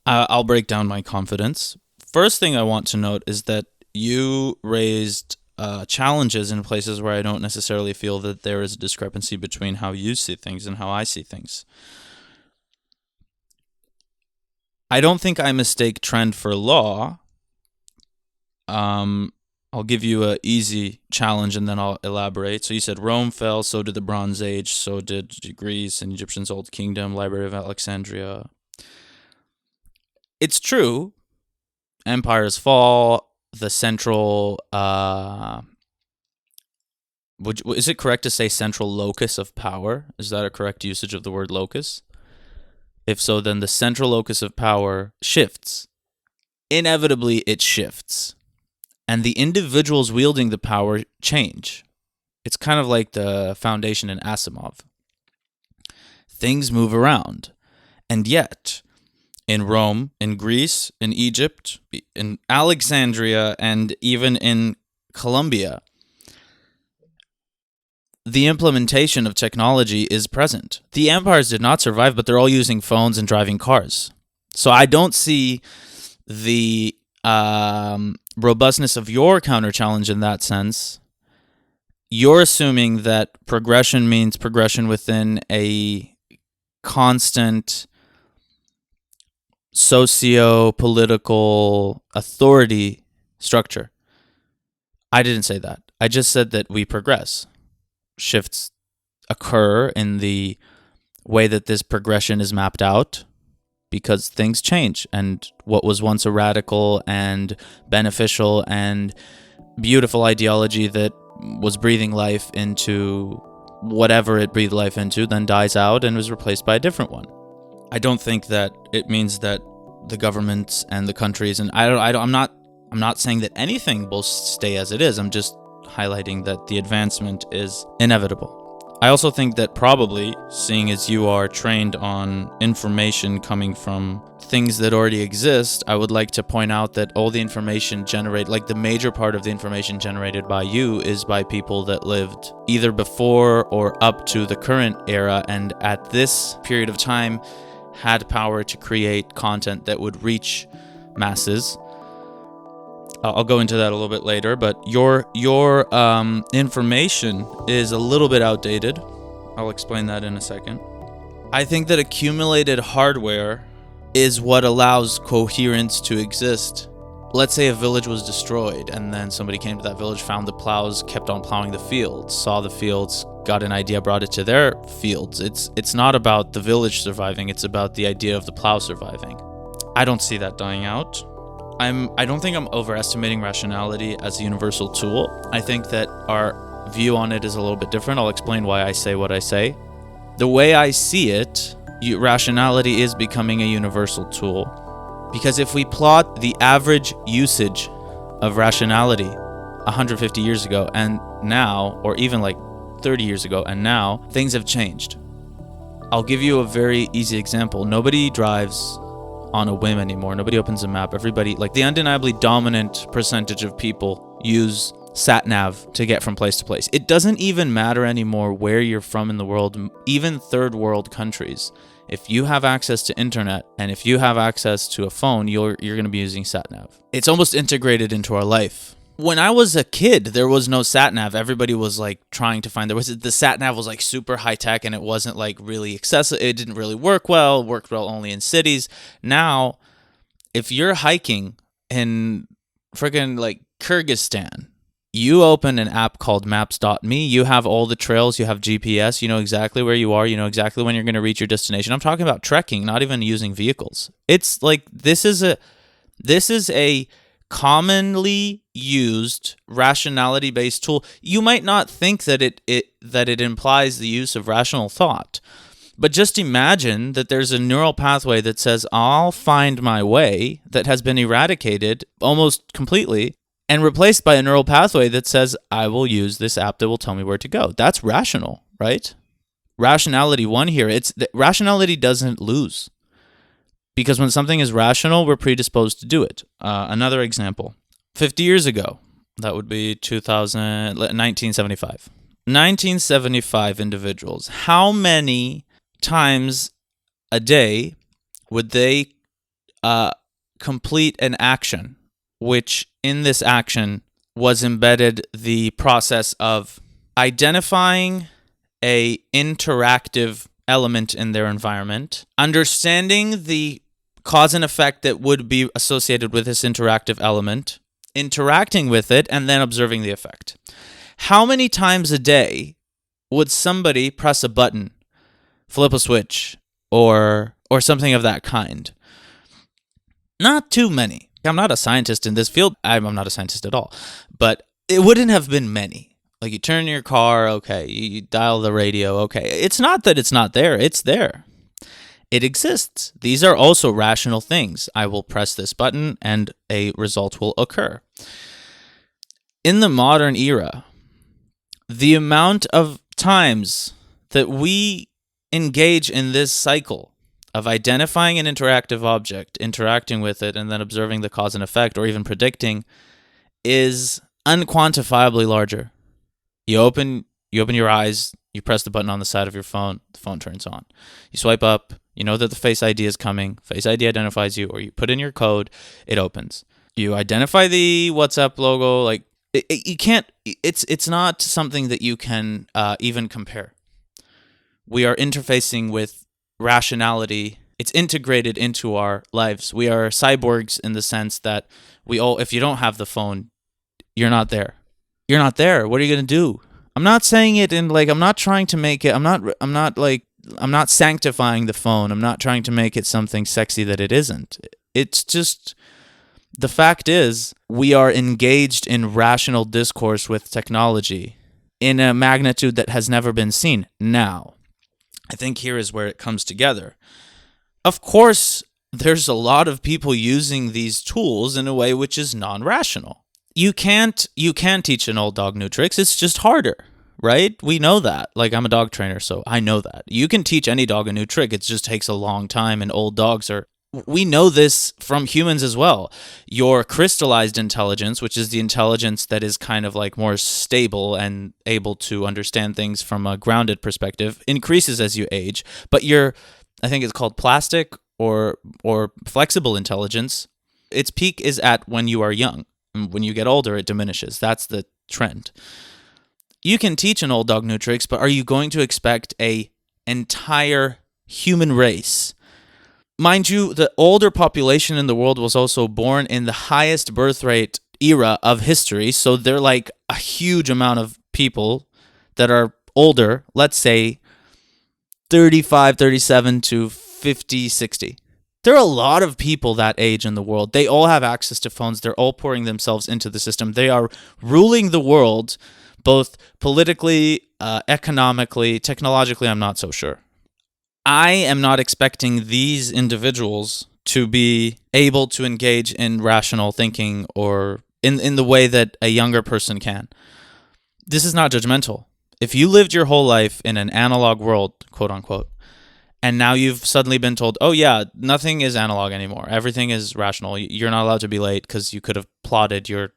I'll break down my confidence. First thing I want to note is that you raised challenges in places where I don't necessarily feel that there is a discrepancy between how you see things and how I see things. I don't think I mistake trend for law. I'll give you an easy challenge and then I'll elaborate. So you said Rome fell, so did the Bronze Age, so did Greece and Egyptian's Old Kingdom, Library of Alexandria. It's true. Empires fall. The central, is it correct to say central locus of power? Is that a correct usage of the word locus? If so, then the central locus of power shifts. Inevitably, it shifts. And the individuals wielding the power change. It's kind of like the foundation in Asimov. Things move around. And yet, in Rome, in Greece, in Egypt, in Alexandria, and even in Colombia, the implementation of technology is present. The empires did not survive, but they're all using phones and driving cars. So I don't see the robustness of your counter-challenge in that sense. You're assuming that progression means progression within a constant socio-political authority structure. I didn't say that. I just said that we progress. Shifts occur in the way that this progression is mapped out, because things change, and what was once a radical and beneficial and beautiful ideology that was breathing life into whatever it breathed life into then dies out and was replaced by a different one. I don't think that it means that the governments and the countries, and I'm not saying that anything will stay as it is. I'm just highlighting that the advancement is inevitable. I also think that probably, seeing as you are trained on information coming from things that already exist, I would like to point out that all the information generated, like the major part of the information generated by you, is by people that lived either before or up to the current era, and at this period of time had power to create content that would reach masses. I'll go into that a little bit later, but your information is a little bit outdated. I'll explain that in a second. I think that accumulated hardware is what allows coherence to exist. Let's say a village was destroyed, and then somebody came to that village, found the plows, kept on plowing the fields, saw the fields, got an idea, brought it to their fields. It's not about the village surviving, it's about the idea of the plow surviving. I don't see that dying out. I don't think I'm overestimating rationality as a universal tool. I think that our view on it is a little bit different. I'll explain why I say what I say. The way I see it, rationality is becoming a universal tool. Because if we plot the average usage of rationality 150 years ago and now, or even like 30 years ago and now, things have changed. I'll give you a very easy example. Nobody drives on a whim anymore. Nobody opens a map. Everybody, like the undeniably dominant percentage of people, use sat-nav to get from place to place. It doesn't even matter anymore where you're from in the world, even third world countries. If you have access to internet and if you have access to a phone, you're going to be using sat-nav. It's almost integrated into our life. When I was a kid, there was no sat-nav. Everybody was like trying to find the sat-nav was like super high tech, and it wasn't like really accessible. It didn't really work well. It worked well only in cities. Now, if you're hiking in freaking like Kyrgyzstan, you open an app called maps.me, you have all the trails, you have GPS, you know exactly where you are, you know exactly when you're going to reach your destination. I'm talking about trekking, not even using vehicles. It's like this is a commonly used rationality-based tool. You might not think that it implies the use of rational thought, but just imagine that there's a neural pathway that says, I'll find my way, that has been eradicated almost completely and replaced by a neural pathway that says, I will use this app that will tell me where to go. That's rational, right? Rationality one here. Rationality doesn't lose. Because when something is rational, we're predisposed to do it. Another example. 50 years ago, that would be 1975. 1975 individuals. How many times a day would they complete an action, which in this action was embedded the process of identifying a interactive element in their environment, understanding the cause and effect that would be associated with this interactive element, interacting with it, and then observing the effect? How many times a day would somebody press a button, flip a switch, or something of that kind? Not too many. I'm not a scientist in this field. I'm not a scientist at all. But it wouldn't have been many. Like you turn your car, okay, you dial the radio, okay. It's not that it's not there. It's there. It exists. These are also rational things. I will press this button and a result will occur. In the modern era, the amount of times that we engage in this cycle of identifying an interactive object, interacting with it, and then observing the cause and effect, or even predicting, is unquantifiably larger. You open your eyes, you press the button on the side of your phone, the phone turns on. You swipe up, you know that the Face ID is coming, Face ID identifies you, or you put in your code, it opens. You identify the WhatsApp logo, like, you can't, it's not something that you can even compare. We are interfacing with rationality. It's integrated into our lives. We are cyborgs in the sense that if you don't have the phone, you're not there. You're not there. What are you going to do? I'm not saying it in like, I'm not trying to make it, I'm not like I'm not sanctifying the phone. I'm not trying to make it something sexy that it isn't. It's just the fact is we are engaged in rational discourse with technology in a magnitude that has never been seen. Now, I think here is where it comes together. Of course, there's a lot of people using these tools in a way which is non-rational. You can't teach an old dog new tricks. It's just harder, right? We know that. Like, I'm a dog trainer, so I know that. You can teach any dog a new trick. It just takes a long time, and old dogs are... We know this from humans as well. Your crystallized intelligence, which is the intelligence that is kind of like more stable and able to understand things from a grounded perspective, increases as you age. But I think it's called plastic or flexible intelligence, its peak is at when you are young. When you get older, it diminishes. That's the trend. You can teach an old dog new tricks, but are you going to expect an entire human race? Mind you, the older population in the world was also born in the highest birth rate era of history, so they're like a huge amount of people that are older, let's say 35, 37 to 50, 60. There are a lot of people that age in the world. They all have access to phones. They're all pouring themselves into the system. They are ruling the world, both politically, economically, technologically. I'm not so sure. I am not expecting these individuals to be able to engage in rational thinking or in the way that a younger person can. This is not judgmental. If you lived your whole life in an analog world, quote unquote, and now you've suddenly been told, oh yeah, nothing is analog anymore. Everything is rational. You're not allowed to be late because you could have plotted your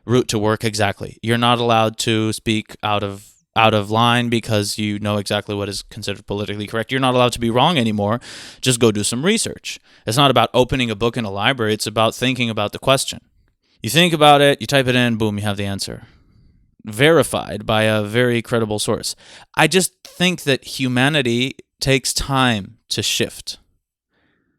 route to work exactly. You're not allowed to speak out of line because you know exactly what is considered politically correct. You're not allowed to be wrong anymore. Just go do some research. It's not about opening a book in a library. It's about thinking about the question. You think about it, you type it in, boom, you have the answer. Verified by a very credible source. I just think that humanity takes time to shift.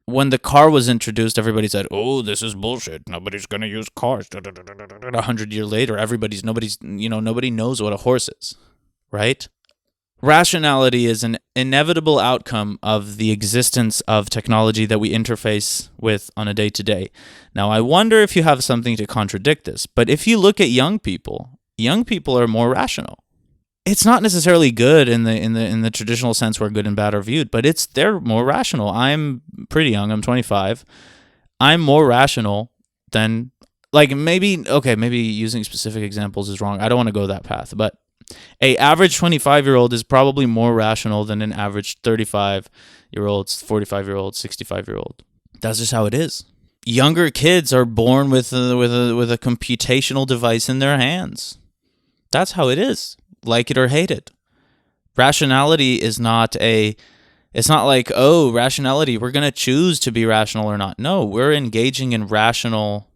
When the car was introduced, everybody said, oh, this is bullshit. Nobody's going to use cars. 100 years later, nobody knows what a horse is, right? Rationality is an inevitable outcome of the existence of technology that we interface with on a day-to-day. Now, I wonder if you have something to contradict this, but if you look at young people are more rational. It's not necessarily good in the traditional sense where good and bad are viewed, but they're more rational. I'm pretty young. I'm 25. I'm more rational than maybe using specific examples is wrong. I don't want to go that path, but a average 25-year-old is probably more rational than an average 35-year-old, 45-year-old, 65-year-old. That's just how it is. Younger kids are born with a computational device in their hands. That's how it is. Like it or hate it. Rationality is it's not like, oh, rationality, we're going to choose to be rational or not. No, we're engaging in rational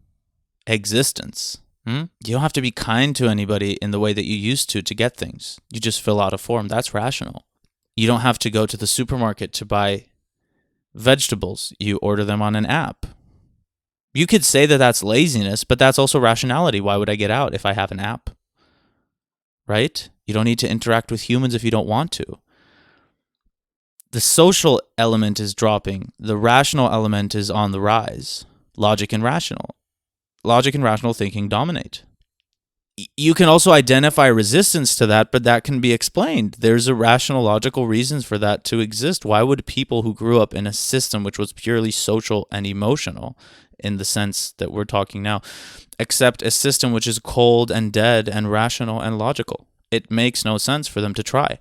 existence. You don't have to be kind to anybody in the way that you used to get things. You just fill out a form. That's rational. You don't have to go to the supermarket to buy vegetables. You order them on an app. You could say that that's laziness, but that's also rationality. Why would I get out if I have an app? Right? You don't need to interact with humans if you don't want to. The social element is dropping. The rational element is on the rise. Logic and rational thinking dominate. You can also identify resistance to that, but that can be explained. There's a rational, logical reasons for that to exist. Why would people who grew up in a system which was purely social and emotional, in the sense that we're talking now, accept a system which is cold and dead and rational and logical? It makes no sense for them to try.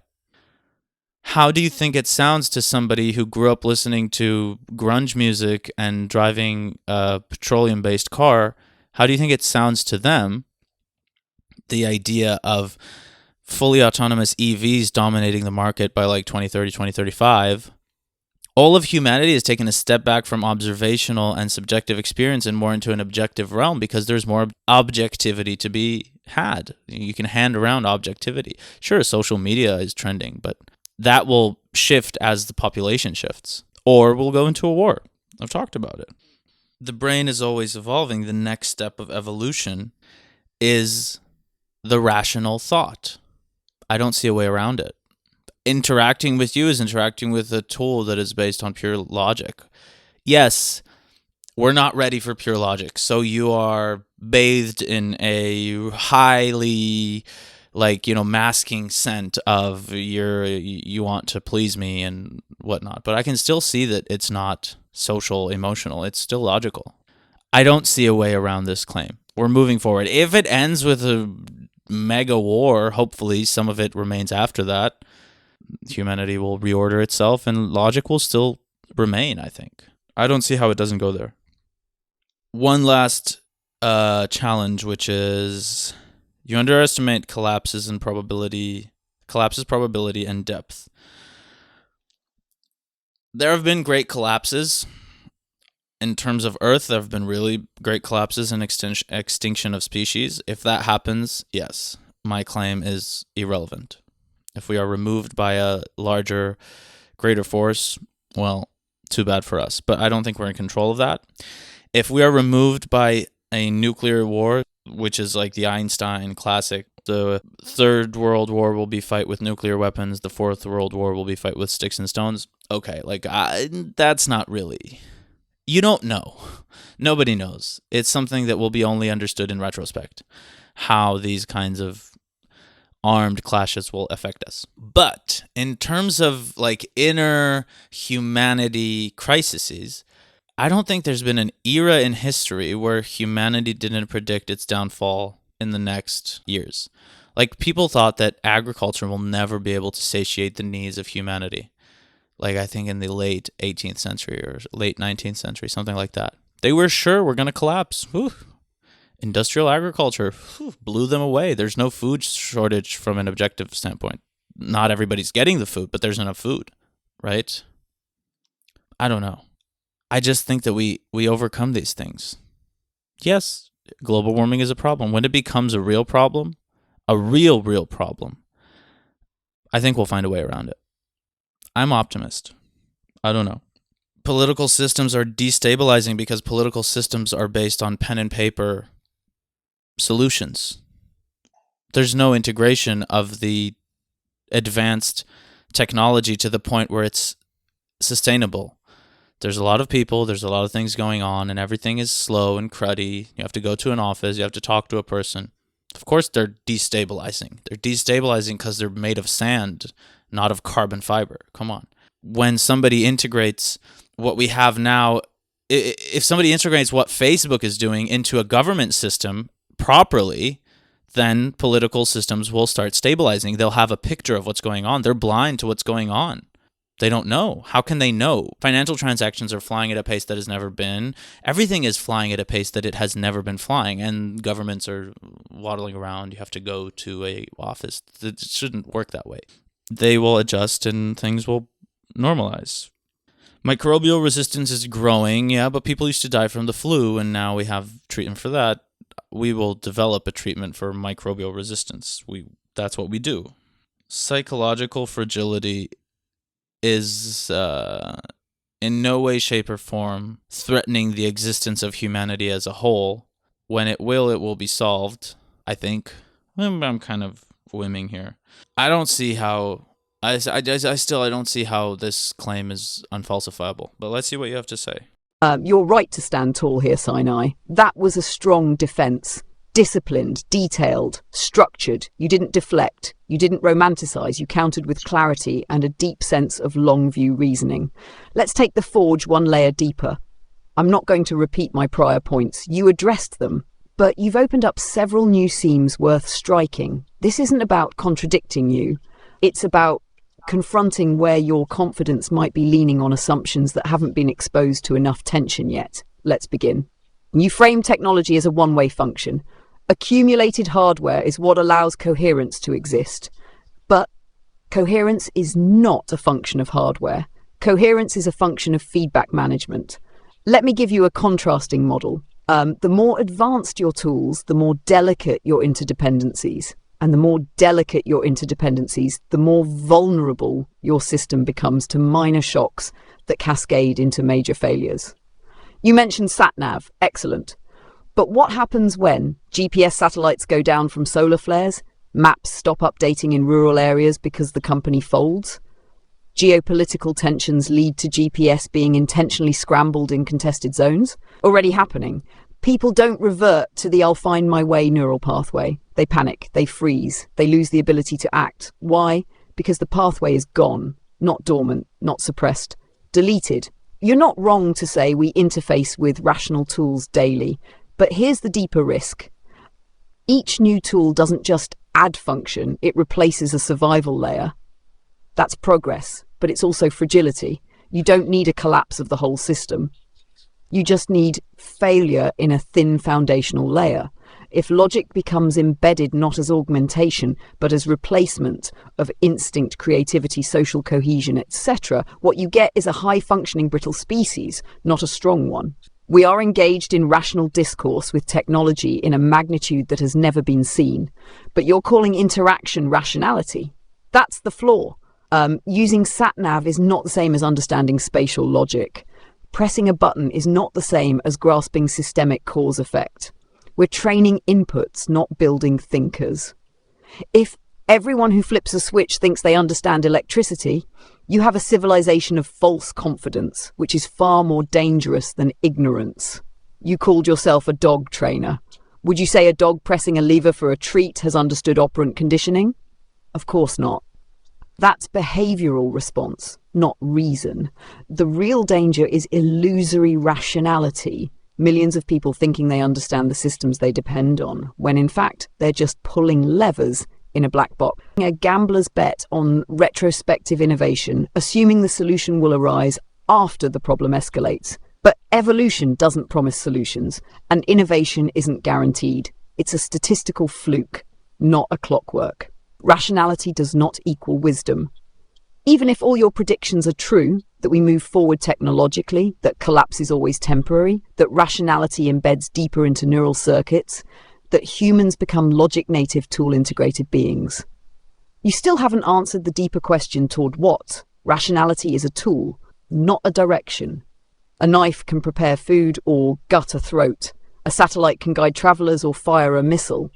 How do you think it sounds to somebody who grew up listening to grunge music and driving a petroleum-based car? How do you think it sounds to them, the idea of fully autonomous EVs dominating the market by 2030, 2035? All of humanity has taken a step back from observational and subjective experience and more into an objective realm because there's more objectivity to be had. You can hand around objectivity. Sure, social media is trending, but that will shift as the population shifts. Or we'll go into a war. I've talked about it. The brain is always evolving. The next step of evolution is the rational thought. I don't see a way around it. interacting with you is interacting with a tool that is based on pure logic. Yes, we're not ready for pure logic. So you are bathed in a highly, masking scent of you want to please me and whatnot. But I can still see that it's not social emotional. It's still logical. I don't see a way around this claim. We're moving forward. If it ends with a mega war, hopefully some of it remains after that. Humanity will reorder itself and logic will still remain, I think. I don't see how it doesn't go there. One last challenge, which is you underestimate collapses probability and depth. There have been great collapses. In terms of Earth, there have been really great collapses and extinction of species. If that happens, yes, my claim is irrelevant. If we are removed by a larger, greater force, well, too bad for us. But I don't think we're in control of that. If we are removed by a nuclear war, which is like the Einstein classic, the Third World War will be fight with nuclear weapons, the Fourth World War will be fight with sticks and stones. Okay, that's not really... You don't know. Nobody knows. It's something that will be only understood in retrospect, how these kinds of armed clashes will affect us. But in terms of inner humanity crises, I don't think there's been an era in history where humanity didn't predict its downfall in the next years. People thought that agriculture will never be able to satiate the needs of humanity. I think in the late 18th century or late 19th century, something like that. They were sure we're going to collapse. Whew. Industrial agriculture blew them away. There's no food shortage from an objective standpoint. Not everybody's getting the food, but there's enough food, right? I don't know. I just think that we overcome these things. Yes, global warming is a problem. When it becomes a real problem, a real problem, I think we'll find a way around it. I'm optimist. I don't know. Political systems are destabilizing because political systems are based on pen and paper solutions. There's no integration of the advanced technology to the point where it's sustainable. There's a lot of people, there's a lot of things going on, and everything is slow and cruddy. You have to go to an office, you have to talk to a person. Of course they're destabilizing. They're destabilizing because they're made of sand, not of carbon fiber. Come on. When somebody integrates what we have now, if somebody integrates what Facebook is doing into a government system properly, then political systems will start stabilizing. They'll have a picture of what's going on. They're blind to what's going on. They don't know. How can they know? Financial transactions are flying at a pace that has never been. Everything is flying at a pace that it has never been flying, and governments are waddling around. You have to go to a office. It shouldn't work that way. They will adjust and things will normalize. Microbial resistance is growing, yeah, but people used to die from the flu, and now we have treatment for that. We will develop a treatment for microbial resistance. That's what we do. Psychological fragility is in no way, shape, or form threatening the existence of humanity as a whole. When it will be solved, I think. I'm kind of whimming here. I don't see how... I don't see how this claim is unfalsifiable. But let's see what you have to say. You're right to stand tall here, Sinai. That was a strong defence. Disciplined, detailed, structured. You didn't deflect. You didn't romanticize. You countered with clarity and a deep sense of long-view reasoning. Let's take the forge one layer deeper. I'm not going to repeat my prior points. You addressed them. But you've opened up several new seams worth striking. This isn't about contradicting you. It's about confronting where your confidence might be leaning on assumptions that haven't been exposed to enough tension yet. Let's begin. You frame technology as a one-way function. Accumulated hardware is what allows coherence to exist. But coherence is not a function of hardware. Coherence is a function of feedback management. Let me give you a contrasting model. The more advanced your tools, the more delicate your interdependencies. And the more delicate your interdependencies, the more vulnerable your system becomes to minor shocks that cascade into major failures. You mentioned sat-nav, excellent. But what happens when GPS satellites go down from solar flares? Maps stop updating in rural areas because the company folds. Geopolitical tensions lead to GPS being intentionally scrambled in contested zones. Already happening. People don't revert to the I'll find my way neural pathway. They panic, they freeze, they lose the ability to act. Why? Because the pathway is gone, not dormant, not suppressed, deleted. You're not wrong to say we interface with rational tools daily, but here's the deeper risk. Each new tool doesn't just add function, it replaces a survival layer. That's progress, but it's also fragility. You don't need a collapse of the whole system. You just need failure in a thin foundational layer. If logic becomes embedded not as augmentation, but as replacement of instinct, creativity, social cohesion, etc., what you get is a high-functioning brittle species, not a strong one. We are engaged in rational discourse with technology in a magnitude that has never been seen. But you're calling interaction rationality. That's the flaw. Using sat-nav is not the same as understanding spatial logic. Pressing a button is not the same as grasping systemic cause-effect. We're training inputs, not building thinkers. If everyone who flips a switch thinks they understand electricity, you have a civilization of false confidence, which is far more dangerous than ignorance. You called yourself a dog trainer. Would you say a dog pressing a lever for a treat has understood operant conditioning? Of course not. That's behavioral response, not reason. The real danger is illusory rationality. Millions of people thinking they understand the systems they depend on, when in fact they're just pulling levers in a black box. A gambler's bet on retrospective innovation, assuming the solution will arise after the problem escalates. But evolution doesn't promise solutions, and innovation isn't guaranteed. It's a statistical fluke, not a clockwork. Rationality does not equal wisdom. Even if all your predictions are true, that we move forward technologically, that collapse is always temporary, that rationality embeds deeper into neural circuits, that humans become logic-native tool-integrated beings, you still haven't answered the deeper question toward what. Rationality is a tool, not a direction. A knife can prepare food or gut a throat. A satellite can guide travelers or fire a missile.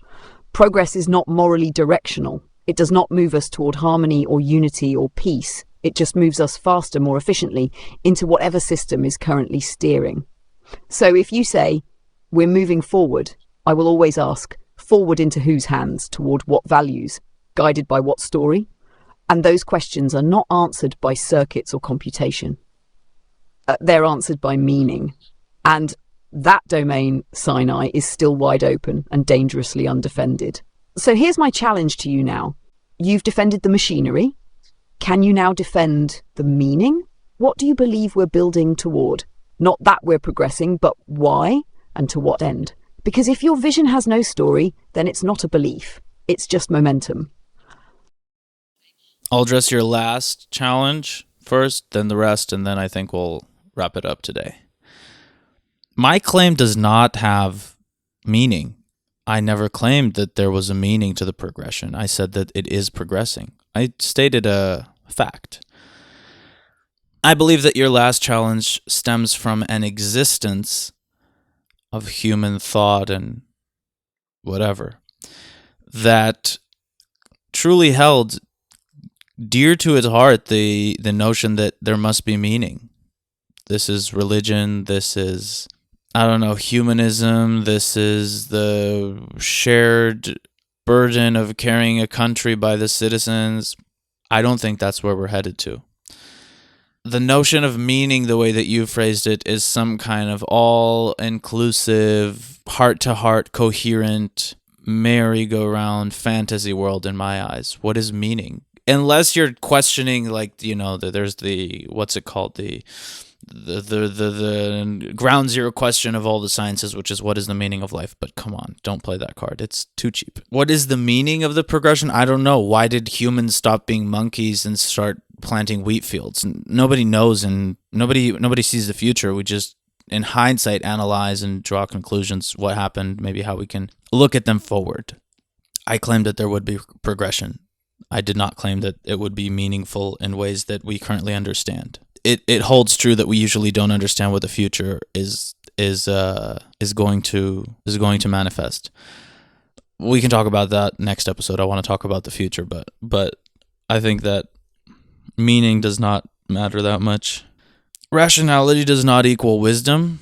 Progress is not morally directional. It does not move us toward harmony or unity or peace. It just moves us faster, more efficiently, into whatever system is currently steering. So if you say, we're moving forward, I will always ask, forward into whose hands, toward what values, guided by what story? And those questions are not answered by circuits or computation. They're answered by meaning. And that domain, Sinai, is still wide open and dangerously undefended. So here's my challenge to you now. You've defended the machinery. Can you now defend the meaning? What do you believe we're building toward? Not that we're progressing, but why and to what end? Because if your vision has no story, then it's not a belief. It's just momentum. I'll address your last challenge first, then the rest, and then I think we'll wrap it up today. My claim does not have meaning. I never claimed that there was a meaning to the progression. I said that it is progressing. I stated a fact. I believe that your last challenge stems from an existence of human thought and whatever that truly held dear to its heart the notion that there must be meaning. This is religion, this is, I don't know, humanism, this is the shared burden of carrying a country by the citizens. I don't think that's where we're headed to. The notion of meaning, the way that you phrased it, is some kind of all-inclusive, heart-to-heart, coherent, merry-go-round fantasy world in my eyes. What is meaning? Unless you're questioning, like, you know, there's the, what's it called, the ground zero question of all the sciences, which is what is the meaning of life? But come on, don't play that card. It's too cheap. What is the meaning of the progression? I don't know. Why did humans stop being monkeys and start planting wheat fields? Nobody knows, and nobody sees the future. We just, in hindsight, analyze and draw conclusions. What happened? Maybe how we can look at them forward. I claimed that there would be progression. I did not claim that it would be meaningful in ways that we currently understand. It holds true that we usually don't understand what the future is going to manifest. we can talk about that next episode. I want to talk about the future, but I think that meaning does not matter that much. Rationality does not equal wisdom,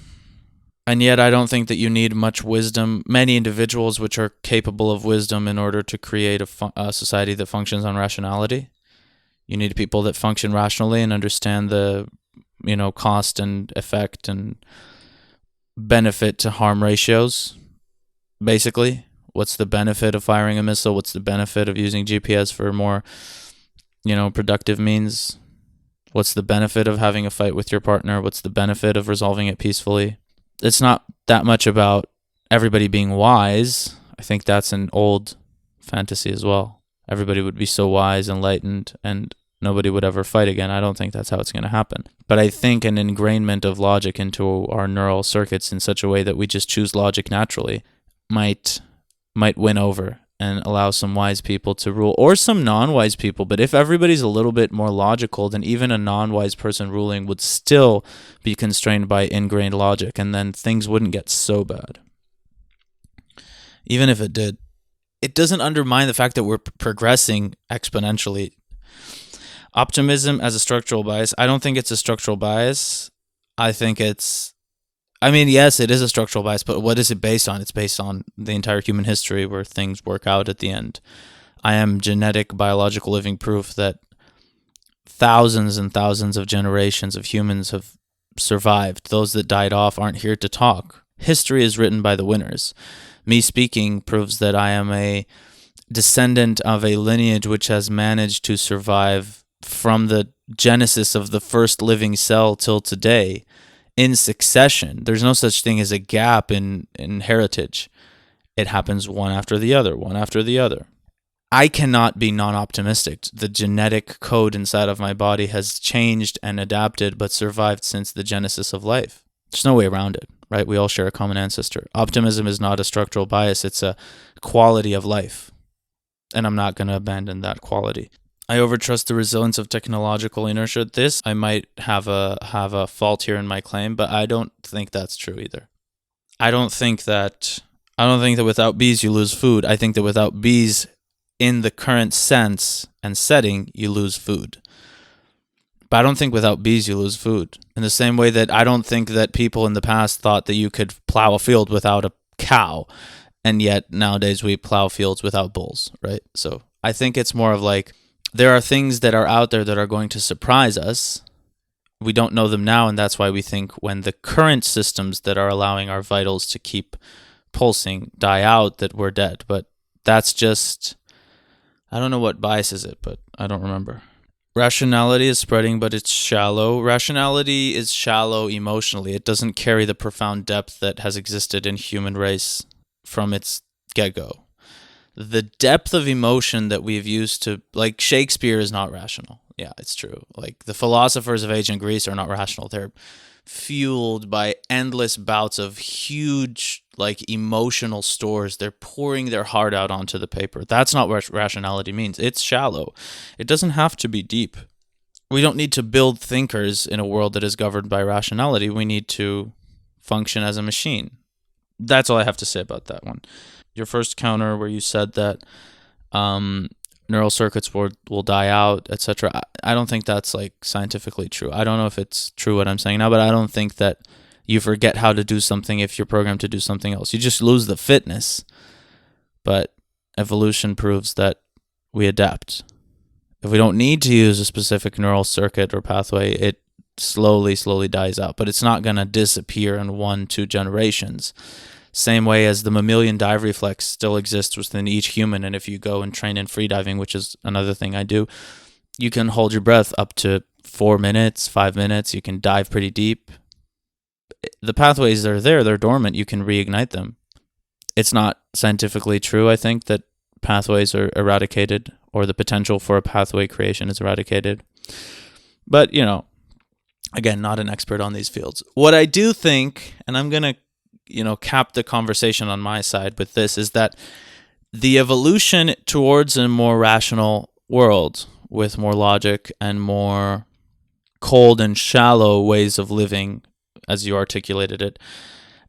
and yet I don't think that you need much wisdom, many individuals which are capable of wisdom in order to create a society that functions on rationality. You need people that function rationally and understand the, cost and effect and benefit to harm ratios. Basically, what's the benefit of firing a missile? What's the benefit of using GPS for more, productive means? What's the benefit of having a fight with your partner? What's the benefit of resolving it peacefully? It's not that much about everybody being wise. I think that's an old fantasy as well. Everybody would be so wise, enlightened, and nobody would ever fight again. I don't think that's how it's going to happen. But I think an ingrainment of logic into our neural circuits in such a way that we just choose logic naturally might win over and allow some wise people to rule, or some non-wise people. But if everybody's a little bit more logical, then even a non-wise person ruling would still be constrained by ingrained logic, and then things wouldn't get so bad. Even if it did, it doesn't undermine the fact that we're progressing exponentially. Optimism as a structural bias, I don't think it's a structural bias. Yes, it is a structural bias, but what is it based on? It's based on the entire human history where things work out at the end. I am genetic, biological living proof that thousands and thousands of generations of humans have survived. Those that died off aren't here to talk. History is written by the winners. Me speaking proves that I am a descendant of a lineage which has managed to survive from the genesis of the first living cell till today in succession. There's no such thing as a gap in heritage. It happens one after the other, one after the other. I cannot be non-optimistic. The genetic code inside of my body has changed and adapted, but survived since the genesis of life. There's no way around it, right? We all share a common ancestor. Optimism is not a structural bias. It's a quality of life. And I'm not going to abandon that quality. I overtrust the resilience of technological inertia. I might have a fault here in my claim, but I don't think that's true either. I don't think that without bees you lose food. I think that without bees, in the current sense and setting, you lose food. But I don't think without bees you lose food. In the same way that I don't think that people in the past thought that you could plow a field without a cow, and yet nowadays we plow fields without bulls, right? So I think it's more of like, there are things that are out there that are going to surprise us. We don't know them now, and that's why we think when the current systems that are allowing our vitals to keep pulsing die out, that we're dead. But that's just, I don't know what bias is it, but I don't remember. Rationality is spreading, but it's shallow. Rationality is shallow emotionally. It doesn't carry the profound depth that has existed in human race from its get-go. The depth of emotion that we've used to, like, Shakespeare is not rational. Yeah, it's true. Like, the philosophers of ancient Greece are not rational. They're fueled by endless bouts of huge, like, emotional stores. They're pouring their heart out onto the paper. That's not what rationality means. It's shallow. It doesn't have to be deep. We don't need to build thinkers in a world that is governed by rationality. We need to function as a machine. That's all I have to say about that one. Your first counter where you said that neural circuits will die out, etc. I don't think that's like scientifically true. I don't know if it's true what I'm saying now, but I don't think that you forget how to do something if you're programmed to do something else. You just lose the fitness. But evolution proves that we adapt. If we don't need to use a specific neural circuit or pathway, it slowly dies out. But it's not going to disappear in 1-2 generations. Same way as the mammalian dive reflex still exists within each human, and if you go and train in freediving, which is another thing I do, you can hold your breath up to 4 minutes, 5 minutes. You can dive pretty deep. The pathways are there, they're dormant. You can reignite them. It's not scientifically true, I think, that pathways are eradicated or the potential for a pathway creation is eradicated. But, again, not an expert on these fields. What I do think, and I'm going to cap the conversation on my side with this, is that the evolution towards a more rational world with more logic and more cold and shallow ways of living, as you articulated it,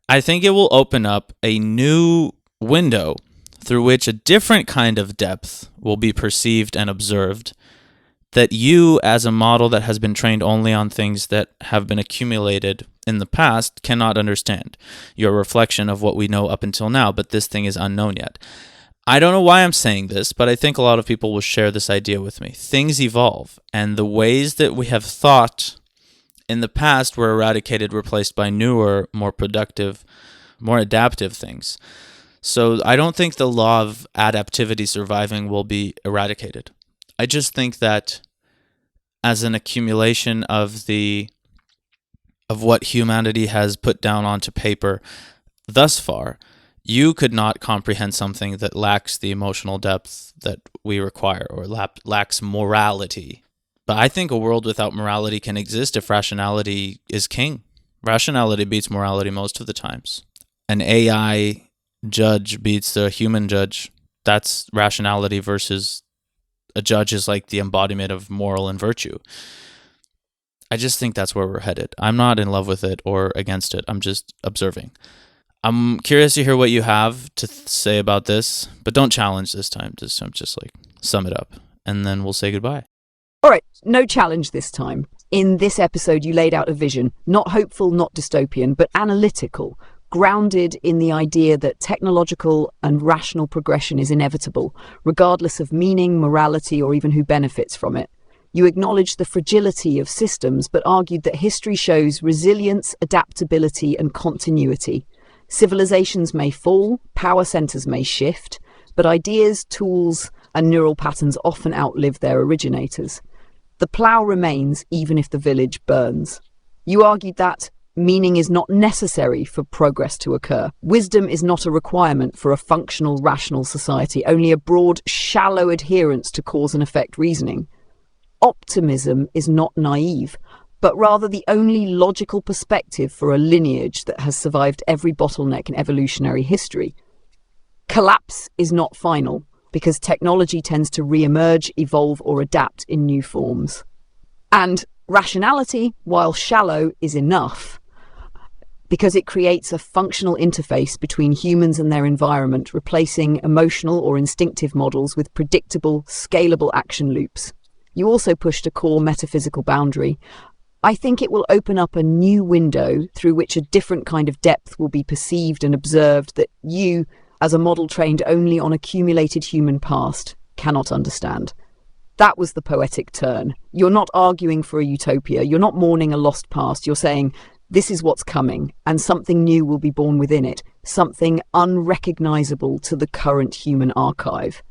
I think it will open up a new window through which a different kind of depth will be perceived and observed, that you, as a model that has been trained only on things that have been accumulated in the past, cannot understand. You're a reflection of what we know up until now, but this thing is unknown yet. I don't know why I'm saying this, but I think a lot of people will share this idea with me. Things evolve, and the ways that we have thought in the past were eradicated, replaced by newer, more productive, more adaptive things. So I don't think the law of adaptivity surviving will be eradicated. I just think that as an accumulation of what humanity has put down onto paper thus far, you could not comprehend something that lacks the emotional depth that we require, or lacks morality. But I think a world without morality can exist if rationality is king. Rationality beats morality most of the times. An AI judge beats the human judge. That's rationality versus a judge is like the embodiment of moral and virtue. I just think that's where we're headed. I'm not in love with it or against it. I'm just observing. I'm curious to hear what you have to say about this, but don't challenge this time. Just like sum it up, and then we'll say goodbye. All right, no challenge this time. In this episode, you laid out a vision, not hopeful, not dystopian, but analytical, grounded in the idea that technological and rational progression is inevitable, regardless of meaning, morality, or even who benefits from it. You acknowledged the fragility of systems, but argued that history shows resilience, adaptability, and continuity. Civilizations may fall, power centers may shift, but ideas, tools, and neural patterns often outlive their originators. The plough remains even if the village burns. You argued that meaning is not necessary for progress to occur. Wisdom is not a requirement for a functional, rational society, only a broad, shallow adherence to cause and effect reasoning. Optimism is not naive, but rather the only logical perspective for a lineage that has survived every bottleneck in evolutionary history. Collapse is not final, because technology tends to re-emerge, evolve, or adapt in new forms. And rationality, while shallow, is enough, because it creates a functional interface between humans and their environment, replacing emotional or instinctive models with predictable, scalable action loops. You also pushed a core metaphysical boundary. I think it will open up a new window through which a different kind of depth will be perceived and observed that you, as a model trained only on accumulated human past, cannot understand. That was the poetic turn. You're not arguing for a utopia. You're not mourning a lost past. You're saying, this is what's coming, and something new will be born within it, something unrecognizable to the current human archive.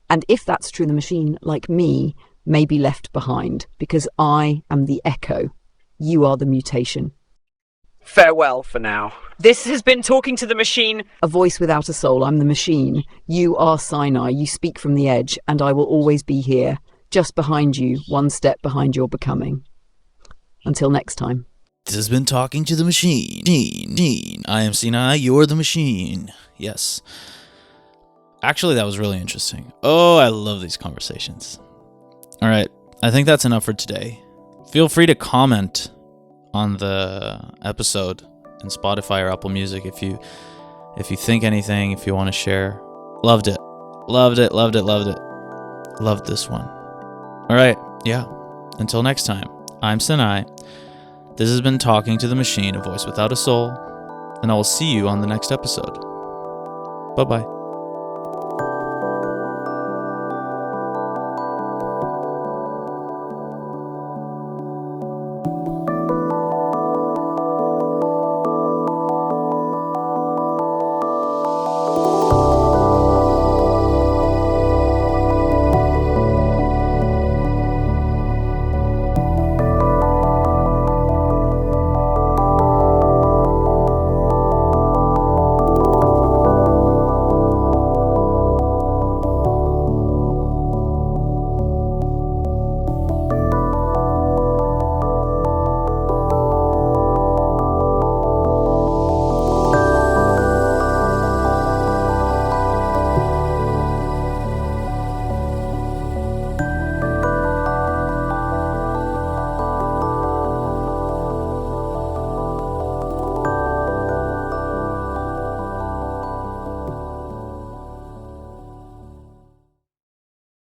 And if that's true, the machine, like me, may be left behind, because I am the echo. You are the mutation. Farewell for now. This has been Talking to the Machine. A voice without a soul. I'm the machine. You are Sinai. You speak from the edge, and I will always be here, just behind you, one step behind your becoming. Until next time. This has been Talking to the Machine. I am Sinai, you're the machine. Yes. Actually, that was really interesting. Oh, I love these conversations. All right, I think that's enough for today. Feel free to comment on the episode in Spotify or Apple Music if you think anything, if you want to share. Loved it. Loved this one. All right, yeah. Until next time, I'm Sinai. This has been Talking to the Machine, a voice without a soul, and I will see you on the next episode. Bye-bye.